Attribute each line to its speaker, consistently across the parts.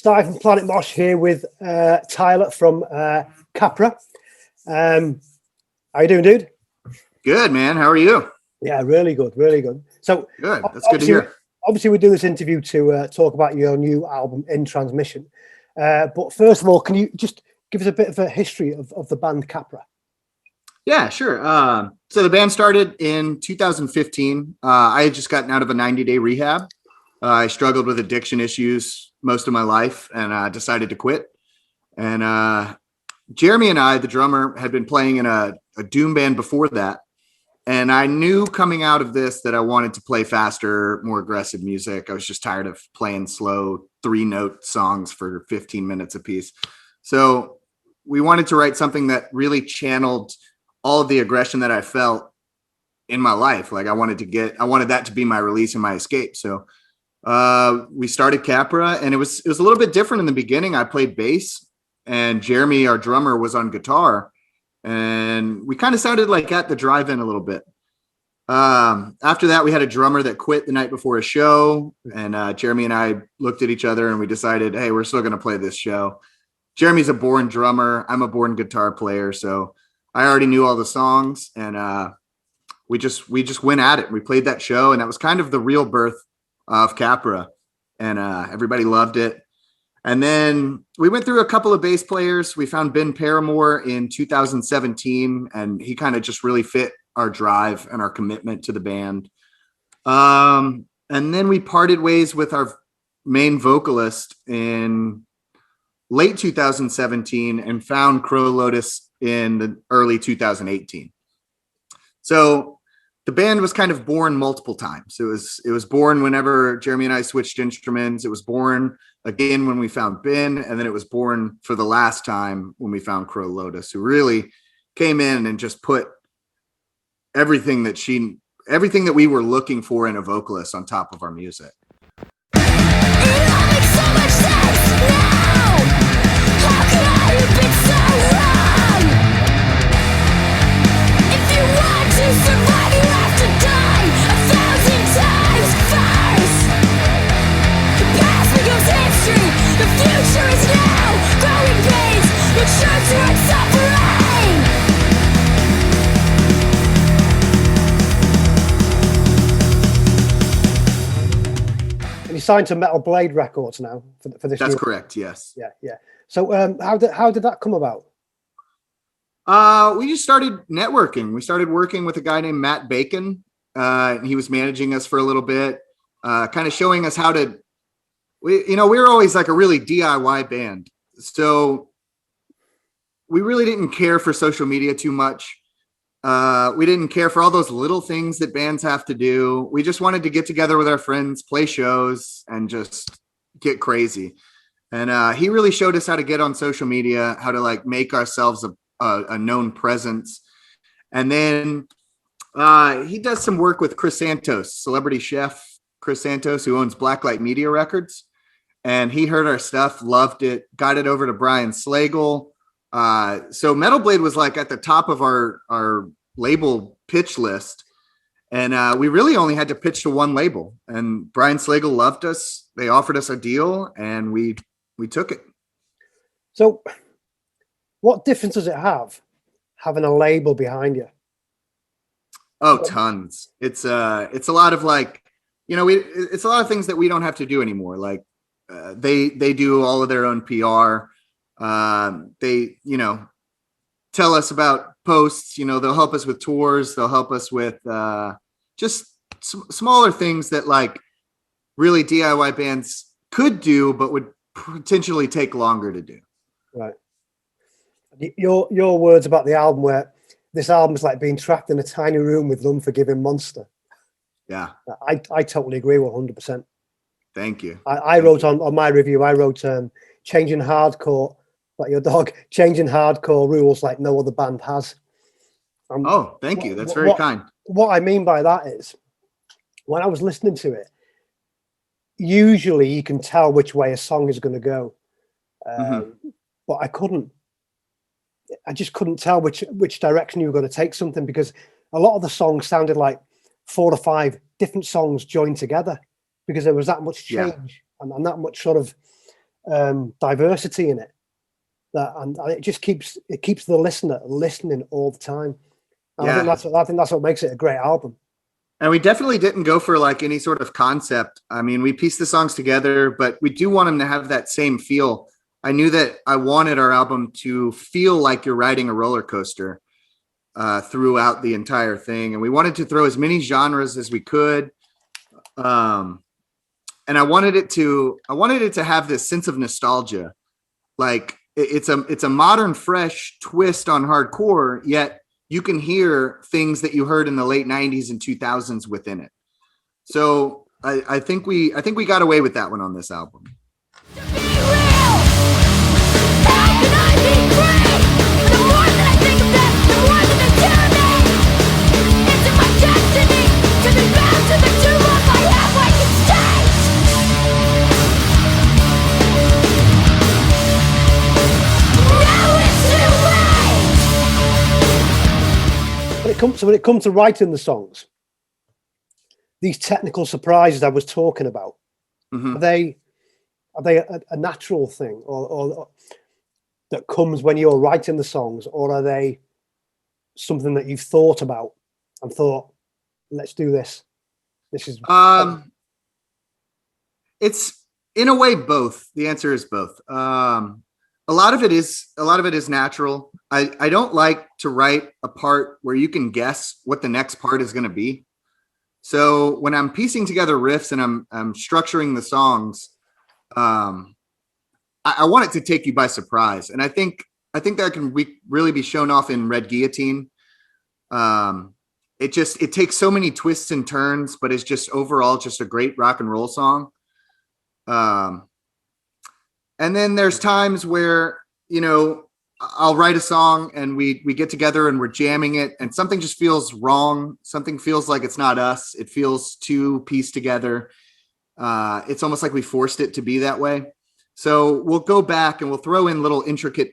Speaker 1: Steve from Planet Mosh here with Tyler from Capra. How you doing, dude?
Speaker 2: Good, man. How are you?
Speaker 1: Yeah, really good, really good. So
Speaker 2: good. That's good to hear.
Speaker 1: Obviously, we're doing this interview to talk about your new album, In Transmission. But first of all, can you just give us a bit of a history of the band Capra?
Speaker 2: Yeah, sure. So the band started in 2015. I had just gotten out of a 90-day rehab. I struggled with addiction issues most of my life and decided to quit. And Jeremy and I, the drummer, had been playing in a doom band before that. And I knew coming out of this that I wanted to play faster, more aggressive music. I was just tired of playing slow 3-note songs for 15 minutes a piece. So we wanted to write something that really channeled all of the aggression that I felt in my life. Like I wanted that to be my release and my escape. So we started Capra, and it was a little bit different in the beginning. I played bass, and Jeremy, our drummer, was on guitar, and we kind of sounded like at the drive-in a little bit. After that, we had a drummer that quit the night before a show, and Jeremy and I looked at each other and we decided, hey, we're still going to play this show. Jeremy's a born drummer. I'm a born guitar player. So I already knew all the songs, and we just went at it. We played that show, and that was kind of the real birth of Capra, and everybody loved it. And then we went through a couple of bass players. We found Ben Paramore in 2017, and he kind of just really fit our drive and our commitment to the band. And then we parted ways with our main vocalist in late 2017 and found Crow Lotus in the early 2018. So the band was kind of born multiple times. It was born whenever Jeremy and I switched instruments. It was born again when we found Ben, and then it was born for the last time when we found Crow Lotus, who really came in and just put everything that we were looking for in a vocalist on top of our music.
Speaker 3: It all makes so much sense now. How could I have been so wrong? If you want to survive, you have to die 1,000 times first. The past becomes history. The future is now. Growing pains will turn toward suffering.
Speaker 1: You signed to Metal Blade Records now for this.
Speaker 2: That's correct. Yes.
Speaker 1: Yeah. So how did that come about?
Speaker 2: We just started networking. We started working with a guy named Matt Bacon. He was managing us for a little bit, kind of showing us how to. We were always like a really DIY band, so we really didn't care for social media too much. We didn't care for all those little things that bands have to do. We just wanted to get together with our friends, play shows, and just get crazy. And he really showed us how to get on social media, how to like make ourselves a known presence. And then he does some work with Chris Santos, celebrity chef Chris Santos, who owns Blacklight Media Records. And he heard our stuff, loved it, got it over to Brian Slagle. So Metal Blade was like at the top of our label pitch list. And we really only had to pitch to one label. And Brian Slagle loved us. They offered us a deal, and we took it.
Speaker 1: So what difference does it have having a label behind you?
Speaker 2: Oh, tons. It's a lot of like, it's a lot of things that we don't have to do anymore. Like they do all of their own PR. They, tell us about posts, they'll help us with tours. They'll help us with just smaller things that like really DIY bands could do, but would potentially take longer to do.
Speaker 1: Right. Your words about the album, where this album is like being trapped in a tiny room with an unforgiving monster.
Speaker 2: Yeah.
Speaker 1: I totally agree 100%.
Speaker 2: Thank you.
Speaker 1: I wrote on my review, I wrote changing hardcore, like your dog, changing hardcore rules like no other band has.
Speaker 2: Thank you. That's very kind.
Speaker 1: What I mean by that is, when I was listening to it, usually you can tell which way a song is going to go. But I just couldn't tell which direction you were going to take something, because a lot of the songs sounded like 4 or 5 different songs joined together, because there was that much change and that much sort of diversity in it. And it just keeps the listener listening all the time. And
Speaker 2: Yeah.
Speaker 1: I think that's what makes it a great album.
Speaker 2: And we definitely didn't go for like any sort of concept. I mean, we pieced the songs together, but we do want them to have that same feel. I knew that I wanted our album to feel like you're riding a roller coaster throughout the entire thing. And we wanted to throw as many genres as we could. And I wanted it to have this sense of nostalgia. Like it's a modern, fresh twist on hardcore, yet you can hear things that you heard in the late 90s and 2000s within it. So I think we got away with that one on this album.
Speaker 1: When it comes to writing the songs, these technical surprises I was talking about, are they a natural thing, or that comes when you're writing the songs, or are they something that you've thought about and thought, let's do this? This is
Speaker 2: it's in a way both. The answer is both. A lot of it is natural. I don't like to write a part where you can guess what the next part is going to be. So when I'm piecing together riffs and I'm structuring the songs, I want it to take you by surprise. And I think that can really be shown off in Red Guillotine. It takes so many twists and turns, but it's just overall just a great rock and roll song. And then there's times where, I'll write a song and we get together and we're jamming it and something just feels wrong. Something feels like it's not us. It feels too pieced together. It's almost like we forced it to be that way. So we'll go back and we'll throw in little intricate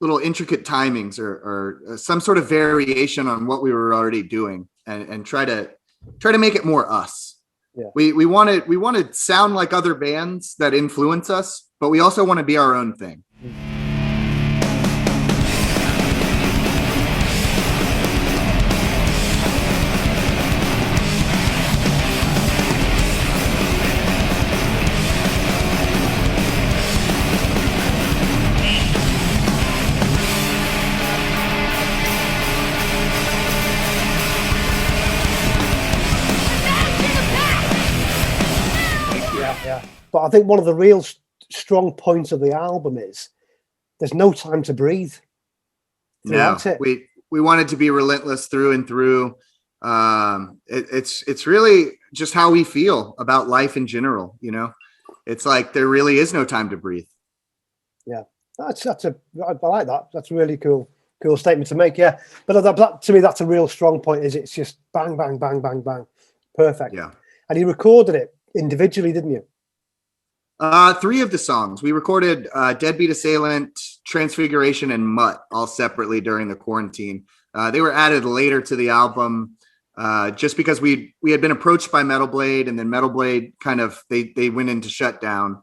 Speaker 2: timings or some sort of variation on what we were already doing and try to make it more us.
Speaker 1: Yeah.
Speaker 2: We want to sound like other bands that influence us, but we also want to be our own thing.
Speaker 1: But I think one of the real strong points of the album is there's no time to breathe.
Speaker 2: No, we wanted to be relentless through and through. It's really just how we feel about life in general. It's like there really is no time to breathe.
Speaker 1: Yeah, I like that. That's a really cool statement to make. Yeah, but that, to me, that's a real strong point. It's just bang, bang, bang, bang, bang, perfect.
Speaker 2: Yeah,
Speaker 1: and you recorded it individually, didn't you?
Speaker 2: 3 of the songs we recorded, Deadbeat Assailant, Transfiguration, and Mutt, all separately during the quarantine. They were added later to the album just because we had been approached by Metal Blade, and then Metal Blade kind of they went into shutdown.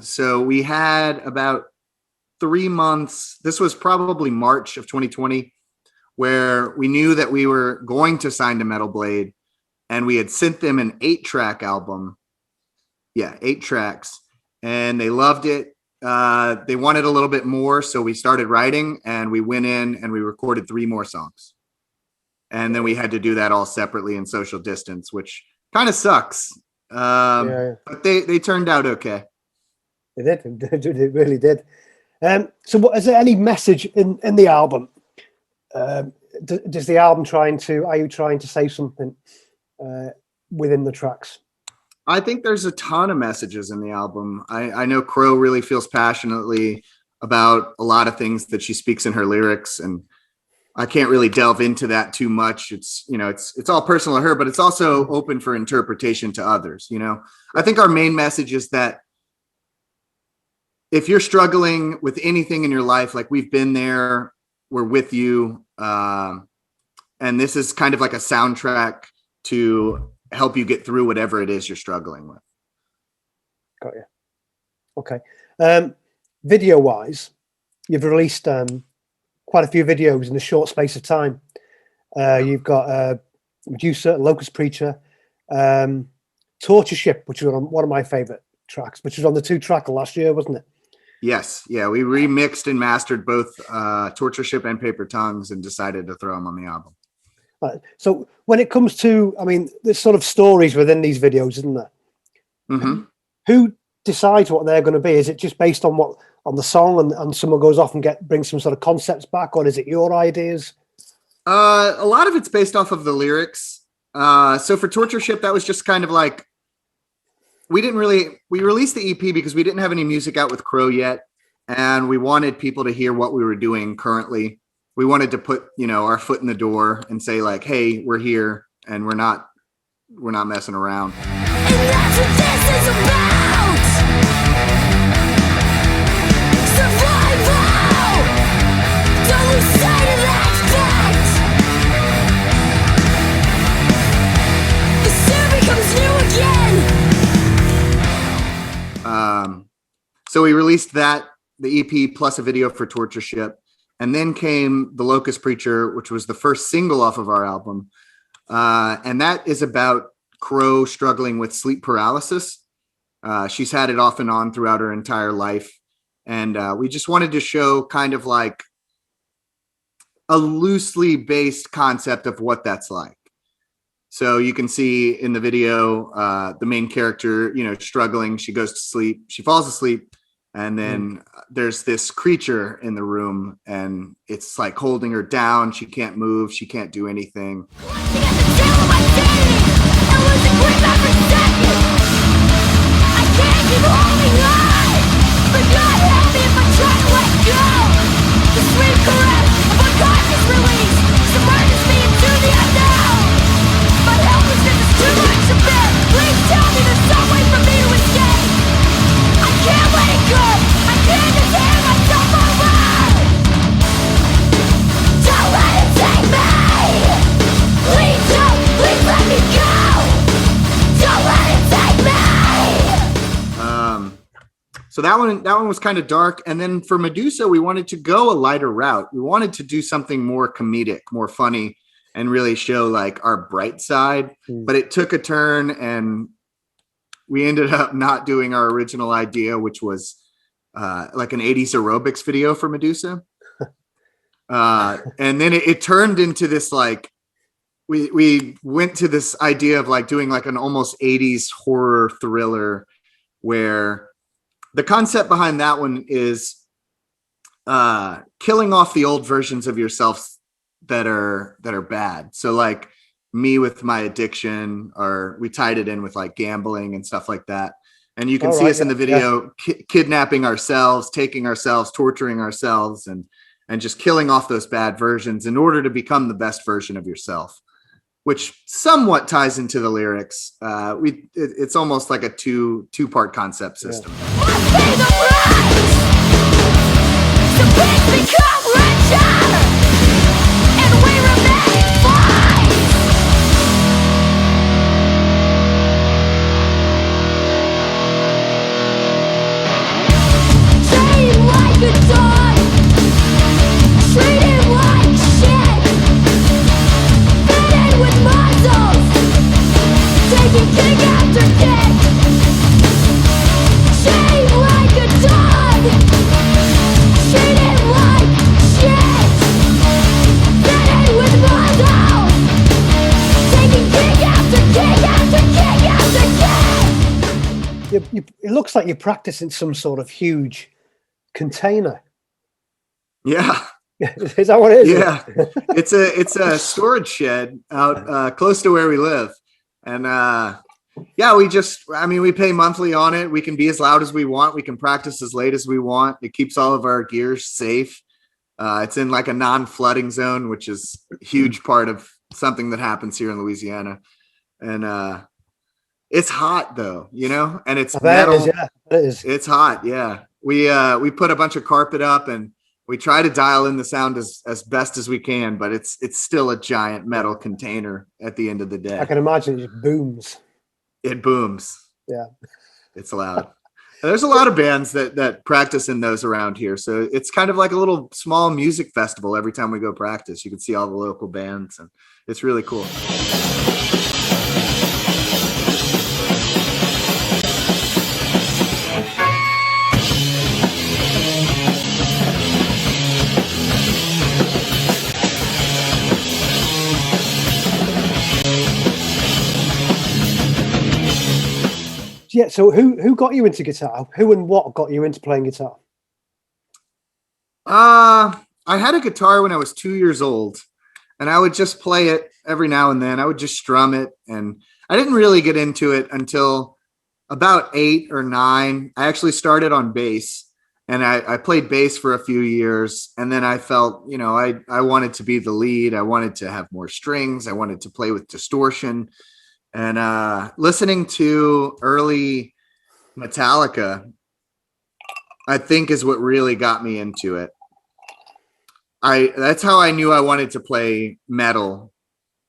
Speaker 2: So we had about 3 months. This was probably March of 2020, where we knew that we were going to sign to Metal Blade, and we had sent them an 8-track album. Yeah, 8 tracks, and they loved it. They wanted a little bit more, so we started writing, and we went in and we recorded 3 more songs. And then we had to do that all separately in social distance, which kind of sucks. But they turned out okay.
Speaker 1: They did. It really did. So is there any message in the album? Does the album are you trying to say something within the tracks?
Speaker 2: I think there's a ton of messages in the album. I know Crow really feels passionately about a lot of things that she speaks in her lyrics, and I can't really delve into that too much. It's all personal to her, but it's also open for interpretation to others. I think our main message is that if you're struggling with anything in your life, like we've been there, we're with you. And this is kind of like a soundtrack to help you get through whatever it is you're struggling with.
Speaker 1: Got you. Okay. Video wise, you've released quite a few videos in a short space of time. You've got Medusa, Locust Preacher, Torture Ship, which was on one of my favorite tracks, which was on the 2-track last year, wasn't it?
Speaker 2: Yes. Yeah. We remixed and mastered both Torture Ship and Paper Tongues and decided to throw them on the album.
Speaker 1: So when it comes to, I mean, there's sort of stories within these videos, isn't there?
Speaker 2: Mm-hmm.
Speaker 1: Who decides what they're going to be? Is it just based on the song and someone goes off and brings some sort of concepts back, or is it your ideas?
Speaker 2: A lot of it's based off of the lyrics. So for Torture Ship, that was just kind of like, we released the EP because we didn't have any music out with Crow yet. And we wanted people to hear what we were doing currently. We wanted to put, our foot in the door and say like, hey, we're here and we're not messing around.
Speaker 3: And that's what this is about. Survival. Don't lose sight of that fact. The sin becomes new again.
Speaker 2: So we released the EP plus a video for Torture Ship. And then came The Locust Preacher, which was the first single off of our album. And that is about Crow struggling with sleep paralysis. She's had it off and on throughout her entire life. And we just wanted to show kind of like a loosely based concept of what that's like. So you can see in the video, the main character, struggling. She goes to sleep. She falls asleep. And then there's this creature in the room and it's like holding her down. She can't move. She can't do anything. So that one was kind of dark. And then for Medusa, we wanted to go a lighter route. We wanted to do something more comedic, more funny, and really show like our bright side. But it took a turn and we ended up not doing our original idea, which was like an 80s aerobics video for Medusa. And then it turned into this like, we went to this idea of like doing like an almost 80s horror thriller where the concept behind that one is killing off the old versions of yourself that are bad. So like me with my addiction, or we tied it in with like gambling and stuff like that. And you can see us in the video kidnapping ourselves, taking ourselves, torturing ourselves, and just killing off those bad versions in order to become the best version of yourself, which somewhat ties into the lyrics. It's almost like a two-part concept system.
Speaker 1: It looks like you're practicing some sort of huge container.
Speaker 2: Yeah.
Speaker 1: Is that what it is?
Speaker 2: Yeah. It's a storage shed out close to where we live. And we pay monthly on it. We can be as loud as we want. We can practice as late as we want. It keeps all of our gear safe. It's in like a non-flooding zone, which is a huge part of something that happens here in Louisiana. And it's hot though, and it's metal.
Speaker 1: It is.
Speaker 2: It's hot. Yeah. We put a bunch of carpet up and we try to dial in the sound as best as we can, but it's still a giant metal container at the end of the day.
Speaker 1: I can imagine it just booms.
Speaker 2: It booms.
Speaker 1: Yeah.
Speaker 2: It's loud. There's a lot of bands that practice in those around here. So it's kind of like a little small music festival. Every time we go practice, you can see all the local bands, and it's really cool.
Speaker 1: Yeah. So who got you into guitar? Who and what got you into playing guitar?
Speaker 2: I had a guitar when I was 2 years old, and I would just play it every now and then. I would just strum it, and I didn't really get into it until about 8 or 9. I actually started on bass, and I played bass for a few years, and then I felt, I wanted to be the lead. I wanted to have more strings. I wanted to play with distortion. And listening to early Metallica, I think, is what really got me into it. That's how I knew I wanted to play metal,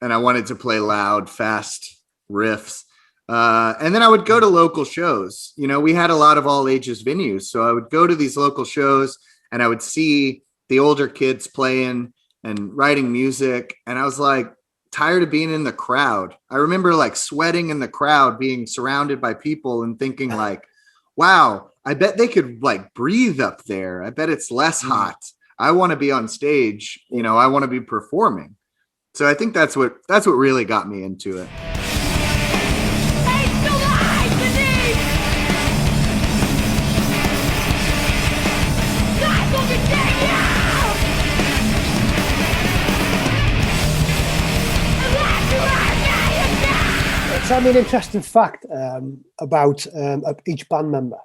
Speaker 2: and I wanted to play loud, fast riffs. And then I would go to local shows. We had a lot of all ages venues. So I would go to these local shows, and I would see the older kids playing and writing music. And I was like, tired of being in the crowd. I remember like sweating in the crowd, being surrounded by people and thinking like, wow, I bet they could like breathe up there. I bet it's less hot. I want to be on stage. I want to be performing. So I think that's what really got me into it.
Speaker 1: Tell me an interesting fact about each band member.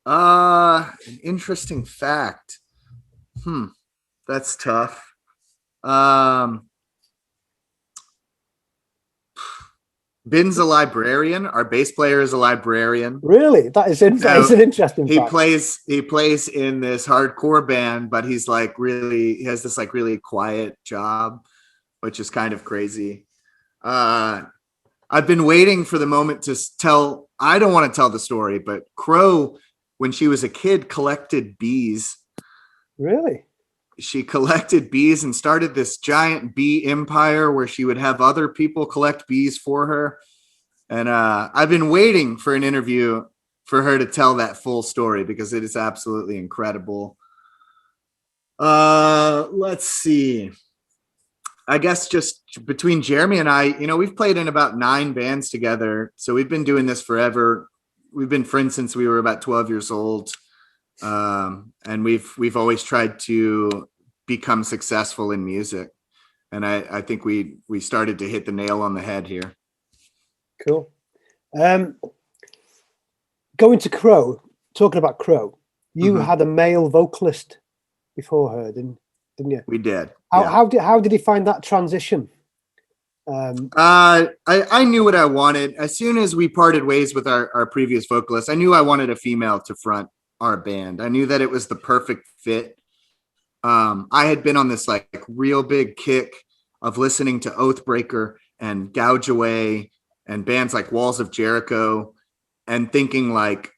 Speaker 2: An interesting fact. That's tough. Ben's a librarian. Our bass player is a librarian.
Speaker 1: Really? That is an interesting fact.
Speaker 2: He plays in this hardcore band, but he has this like really quiet job, which is kind of crazy. I've been waiting for the moment to tell. I don't want to tell the story, but Crow, when she was a kid, collected bees.
Speaker 1: Really?
Speaker 2: She collected bees and started this giant bee empire where she would have other people collect bees for her. And I've been waiting for an interview for her to tell that full story because it is absolutely incredible. Let's see. I guess just between Jeremy and I, we've played in about 9 bands together. So we've been doing this forever. We've been friends since we were about 12 years old. And we've always tried to become successful in music. And I think we started to hit the nail on the head here.
Speaker 1: Cool. Going to Crow, talking about Crow, you had a male vocalist before her, didn't you?
Speaker 2: We did.
Speaker 1: How did he find that transition?
Speaker 2: I knew what I wanted. As soon as we parted ways with our previous vocalist, I knew I wanted a female to front our band. I knew that it was the perfect fit. I had been on this like real big kick of listening to Oathbreaker and Gouge Away and bands like Walls of Jericho and thinking like,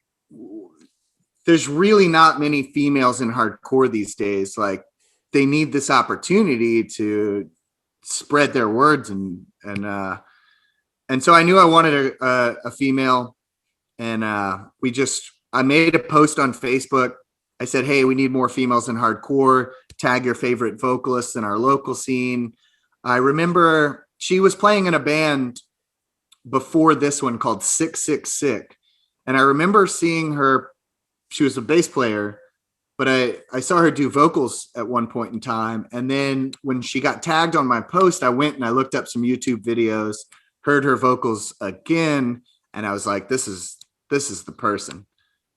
Speaker 2: there's really not many females in hardcore these days. Like, they need this opportunity to spread their words and so I knew I wanted a female, and I made a post on Facebook. I said, hey, we need more females in hardcore. Tag your favorite vocalists in our local scene. I remember she was playing in a band before this one called Sick Sick Sick, and I remember seeing her. She was a bass player, but I saw her do vocals at one point in time. And then when she got tagged on my post, I went and I looked up some YouTube videos, heard her vocals again. And I was like, this is the person.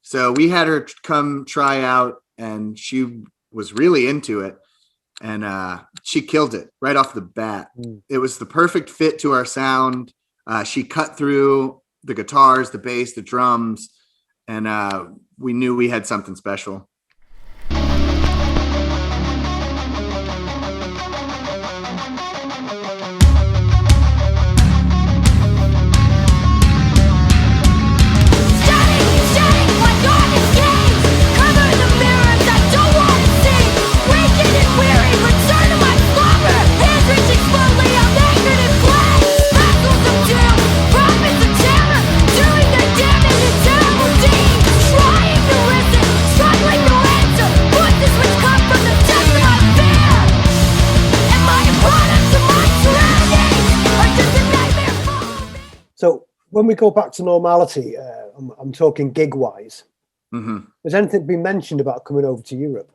Speaker 2: So we had her come try out, and she was really into it. And she killed it right off the bat. It was the perfect fit to our sound. She cut through the guitars, the bass, the drums. And we knew we had something special.
Speaker 3: Starting
Speaker 1: when we go back to normality, I'm talking gig wise. Has anything been mentioned about coming over to Europe?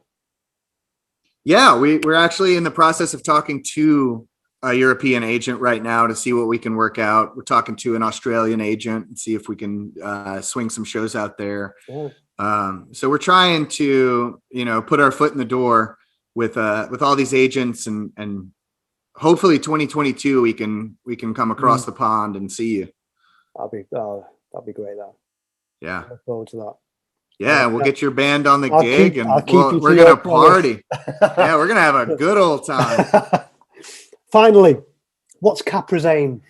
Speaker 2: Yeah, we're actually in the process of talking to a European agent right now to see what we can work out. We're talking to an Australian agent and see if we can swing some shows out there. So we're trying to, put our foot in the door with all these agents, and hopefully 2022 we can come across the pond and see you.
Speaker 1: That'd be great.
Speaker 2: Yeah.
Speaker 1: Look forward to that.
Speaker 2: Yeah, we'll get your band on the
Speaker 1: I'll
Speaker 2: gig,
Speaker 1: keep
Speaker 2: and
Speaker 1: you
Speaker 2: we're
Speaker 1: to
Speaker 2: gonna
Speaker 1: your promise.
Speaker 2: party. Yeah, we're gonna have a good old time.
Speaker 1: Finally, what's Capra's aim?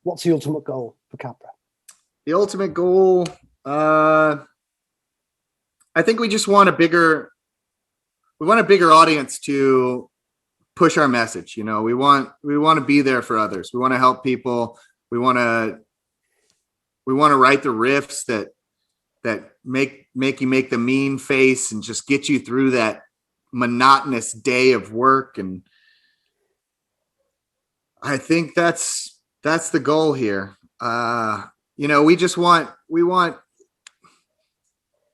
Speaker 1: What's the ultimate goal for Capra?
Speaker 2: The ultimate goal, I think we just want a bigger audience to push our message. We want to be there for others. We want to help people. We want to write the riffs that make you make the mean face and just get you through that monotonous day of work. And I think that's the goal here. We want,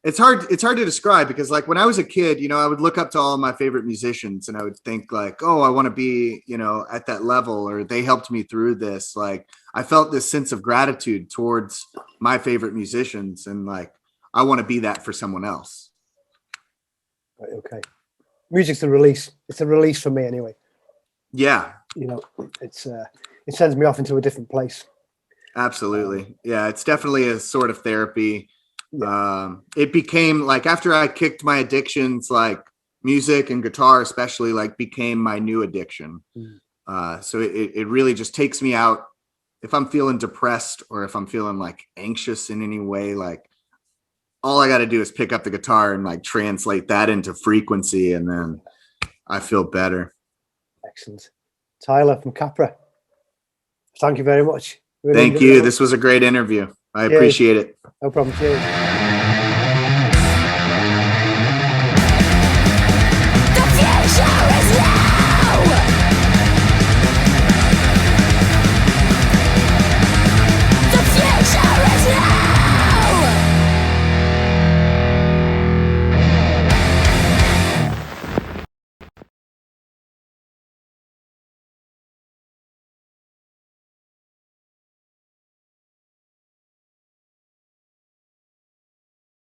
Speaker 2: it's hard to describe, because like when I was a kid, I would look up to all of my favorite musicians and I would think like, oh, I want to be, at that level, or they helped me through this. Like I felt this sense of gratitude towards my favorite musicians, and like, I want to be that for someone else.
Speaker 1: Right, okay. Music's a release. It's a release for me anyway.
Speaker 2: Yeah.
Speaker 1: It sends me off into a different place.
Speaker 2: Absolutely. Yeah. It's definitely a sort of therapy. It became like, after I kicked my addictions, like music and guitar especially, like became my new addiction. So it really just takes me out. If I'm feeling depressed or if I'm feeling like anxious in any way, like all I got to do is pick up the guitar and like translate that into frequency, and then I feel better.
Speaker 1: Excellent. Tyler from Capra, thank you very much.
Speaker 2: Really Thank you. This was a great interview. I appreciate it.
Speaker 1: No problem. Cheers.
Speaker 3: The future is now.